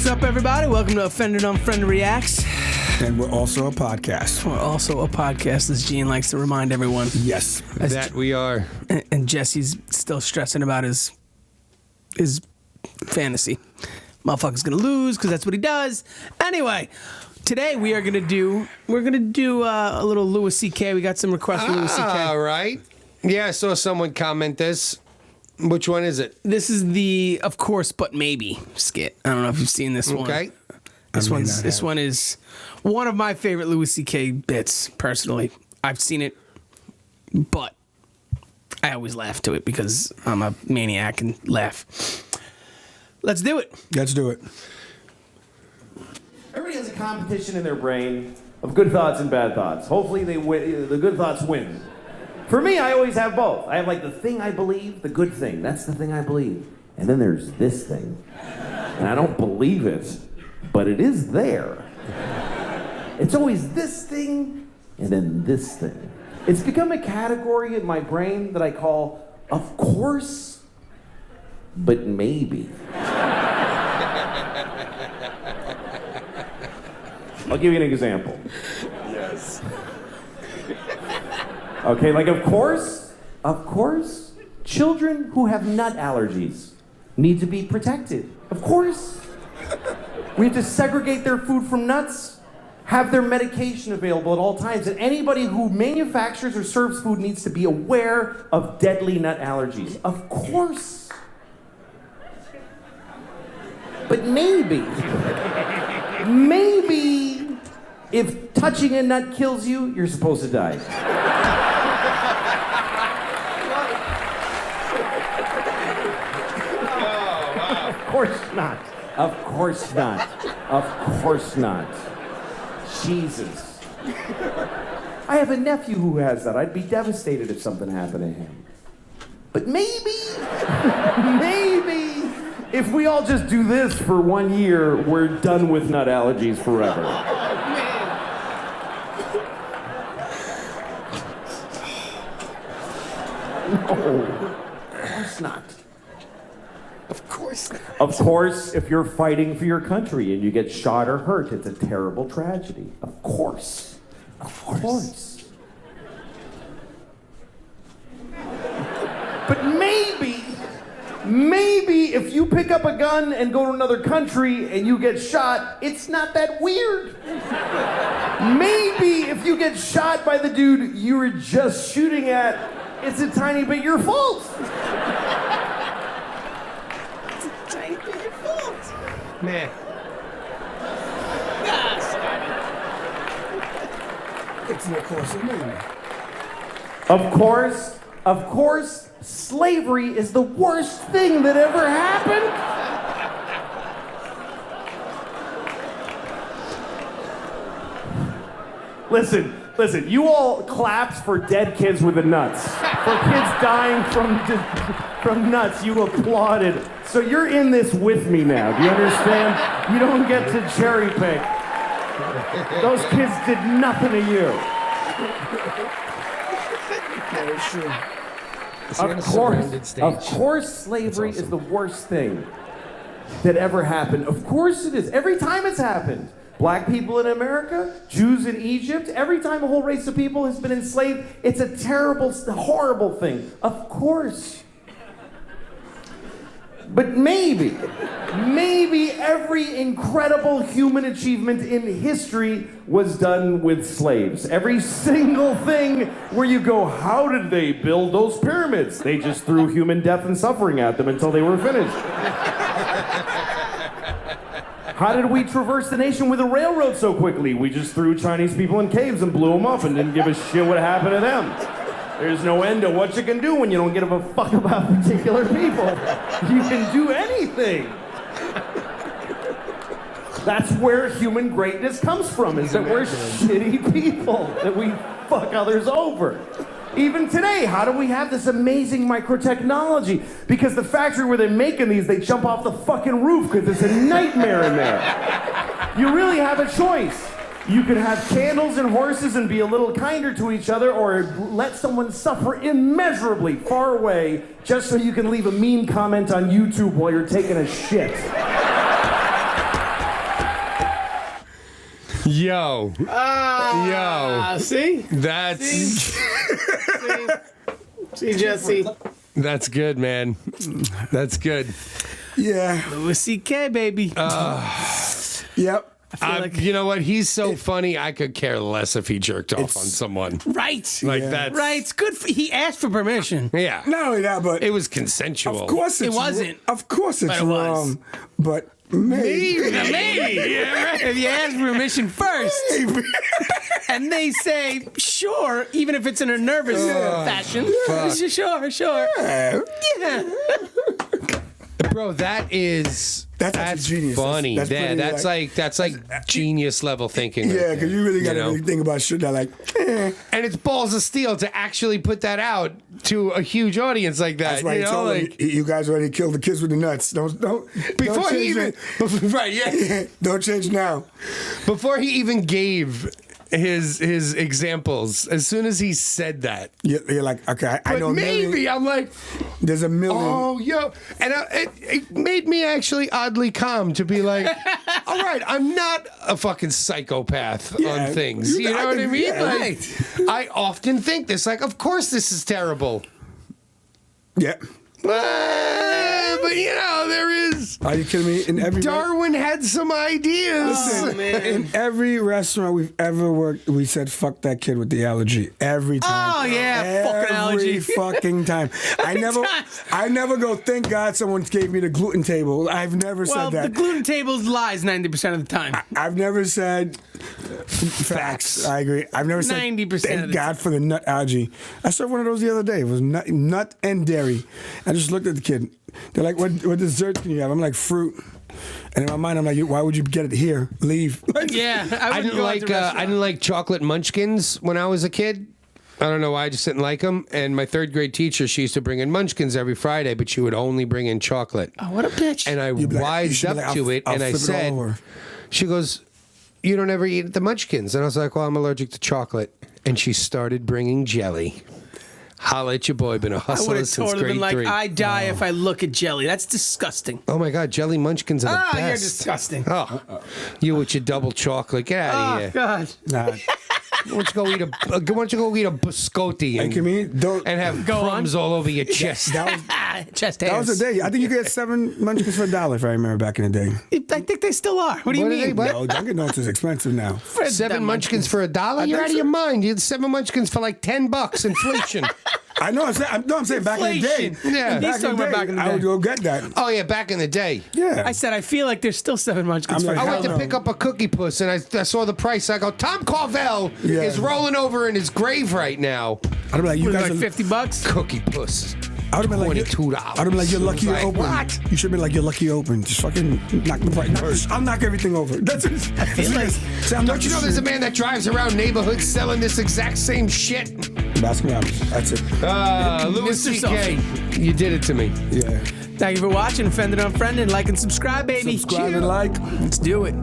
What's up, everybody? Welcome to Offended Unfriended Reacts. And we're also a podcast. We're also a podcast, as Gene likes to remind everyone. Yes. That we are. And Jesse's still stressing about his fantasy. Motherfucker's gonna lose because that's what he does. Anyway, today we're gonna do a little Louis C.K. We got some requests from Louis C.K. All right. Yeah, I saw someone comment this. Which one is it? This is the "Of Course But Maybe" skit. I don't know if you've seen this one. Okay. This one is one of my favorite Louis C.K. bits, personally. I've seen it, but I always laugh to it because I'm a maniac and laugh. Let's do it. Let's do it. Everybody has a competition in their brain of good thoughts and bad thoughts. Hopefully the good thoughts win. For me, I always have both. I have like the thing I believe, the good thing. That's the thing I believe. And then there's this thing. And I don't believe it, but it is there. It's always this thing and then this thing. It's become a category in my brain that I call, of course, but maybe. I'll give you an example. Yes. Okay, like of course, children who have nut allergies need to be protected. Of course. We have to segregate their food from nuts, have their medication available at all times, and anybody who manufactures or serves food needs to be aware of deadly nut allergies. Of course. But maybe if touching a nut kills you, you're supposed to die. Of course not. Of course not. Of course not. Jesus. I have a nephew who has that. I'd be devastated if something happened to him. But maybe, if we all just do this for 1 year, we're done with nut allergies forever. No, of course not. Of course. Of course, if you're fighting for your country and you get shot or hurt, it's a terrible tragedy. Of course. Of course. But maybe if you pick up a gun and go to another country and you get shot, it's not that weird. Maybe if you get shot by the dude you were just shooting at, it's a tiny bit your fault. Man. It's of course a movie. Of course, slavery is the worst thing that ever happened. Listen, you all clapped for dead kids with the nuts. For kids dying from nuts, you applauded. So you're in this with me now, do you understand? You don't get to cherry pick. Those kids did nothing to you. That is true. Of course slavery is the worst thing that ever happened. Of course it is. Every time it's happened. Black people in America, Jews in Egypt, every time a whole race of people has been enslaved, it's a terrible, horrible thing. Of course. But maybe every incredible human achievement in history was done with slaves. Every single thing where you go, how did they build those pyramids? They just threw human death and suffering at them until they were finished. How did we traverse the nation with a railroad so quickly? We just threw Chinese people in caves and blew them up and didn't give a shit what happened to them. There's no end to what you can do when you don't give a fuck about particular people. You can do anything. That's where human greatness comes from, is that we're shitty people, that we fuck others over. Even today, how do we have this amazing microtechnology? Because the factory where they're making these, they jump off the fucking roof because it's a nightmare in there. You really have a choice. You can have candles and horses and be a little kinder to each other, or let someone suffer immeasurably far away just so you can leave a mean comment on YouTube while you're taking a shit. Yo. Yo. See? That's See, Jesse. that's good, man. That's good. Yeah. Louis C.K, baby. Yep. You know what? He's so funny. I could care less if he jerked off on someone. Right. Like Yeah. that's Right. It's good. He asked for permission. Yeah. Not only that, but It was consensual. of course it's wasn't. Of course it's But it was. wrong. But maybe. Maybe. If you ask for permission first, and they say sure, even if it's in a nervous fashion. Sure. Yeah. Bro, that's actually genius. funny. That's pretty, That's like genius level thinking. right Yeah, there, because you really got to know? really think about shit that, like, And it's balls of steel to actually put that out to a huge audience like that. that's why you he know, told like him, you guys already killed the kids with the nuts. Don't before don't he change even right, yeah. it. Don't change now. Before he even gave his examples, as soon as he said that, You're like, okay, I but know a maybe million. I'm like, There's a million. oh, yo, and it made me actually oddly calm to be like, all right, I'm not a fucking psychopath Yeah. on things. You I know what I think- mean? yeah. Like, I often think this, like, of course this is terrible. Yeah. But you know, there is. Are you kidding me? In every Darwin had some ideas. Listen, man. in every restaurant we've ever worked, we said fuck that kid with the allergy every time. Oh, yeah, fucking allergy. Every fucking time. I never go. Thank God someone gave me the gluten table. I've never Well, said that. the gluten table's lies 90% of the time. I've never said facts. I agree. I've never said 90% of thank the God for the nut allergy. I served one of those the other day. It was nut and dairy. I just looked at the kid. They're like, what desserts can you have? I'm like, fruit. And in my mind, I'm like, why would you get it here? Leave. Yeah, I didn't like chocolate munchkins when I was a kid. I don't know why, I just didn't like them. And my third grade teacher, she used to bring in munchkins every Friday, but she would only bring in chocolate. Oh, what a bitch. And I You'd be like- you wised should up be like, to it, I'll and I flip it said, over. she goes, you don't ever eat the munchkins. And I was like, well, I'm allergic to chocolate. And she started bringing jelly. Holla at your boy, been a I would hustler have since totally grade been like, 3. I die if I look at jelly. That's disgusting. Oh my God, jelly munchkins are the Ah, best. you're disgusting. Oh, you with your double chocolate, get out of Oh, here. God. Nah. Why don't you go eat why don't you go eat a biscotti Hey, can we don't? and have Go crumbs all over your chest? That was Chest that was hairs. the day. I think you could get 7 munchkins for $1 if I remember back in the day. I think they still are. What do you What are they- mean? what? No, Dunkin' Donuts is expensive now. For that 7 much. munchkins for $1? You're think out of so. your mind. You had 7 munchkins for like $10. Inflation. I know. I'm saying back in the day. Inflation. Yeah. He's Back talking in the about day, back in the I would day. go get that. Oh yeah, back in the day. Yeah. I said I feel like there's still 7 munchkins I'm for like, I $1. went to no. pick up a cookie puss and I saw the price. I go, Tom Carvel Yeah. is rolling over in his grave right now. I'd be like, you Was it guys like are $50? Cookie puss. I would have been like, $22. I'd have been like, you're lucky you're Like, open. what? You should be like, you're lucky you're open. Just fucking knock the price. I'll knock everything over. That's it. I feel like- Don't you know there's a man that drives around neighborhoods selling this exact same shit? Baskin Robbins. That's it. Louis Mr. C.K. You did it to me. Yeah. Thank you for watching. Offended, Unfriended. Like and subscribe, baby. Subscribe Cheers. and like. Let's do it.